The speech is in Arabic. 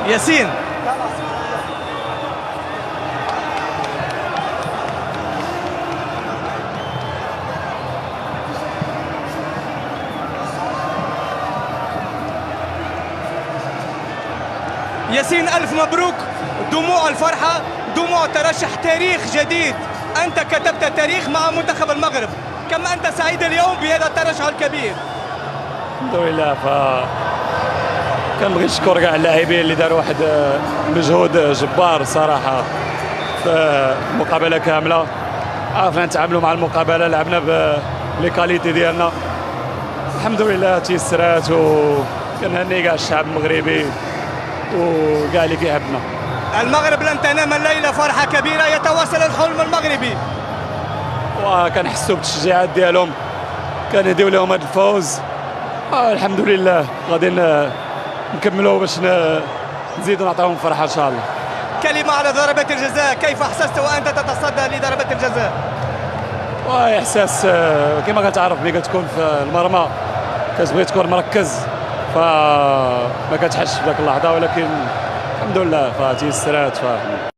ياسين. ياسين ألف مبروك، دموع الفرحة، دموع ترشح تاريخ جديد. أنت كتبت تاريخ مع منتخب المغرب، كم أنت سعيد اليوم بهذا الترشح الكبير؟ الحمد لله. كنبغي نشكر كاع اللاعبين اللي داروا واحد مجهود جبار صراحه في المقابله كامله. عرفنا نتعاملوا مع المقابله، لعبنا بلي كاليتي ديالنا، الحمد لله تيسرات، وكنهني كاع الشعب المغربي وكاع اللي كيحبنا. المغرب لن تنام الليله، فرحه كبيره، يتواصل الحلم المغربي. وكنحسوا بالتشجيعات ديالهم، كنديو لهم هذا الفوز. الحمد لله غادي نكملوا باش نزيدوا نعطيهم فرحه ان شاء الله. كلمه على ضربة الجزاء، كيف احسست وانت تتصدى لضربة الجزاء؟ احساس كما كتعرف ملي كتكون في المرمى كتبغي تكون مركز، فما كتحسش بداك اللحظه، ولكن الحمد لله فتيسرات.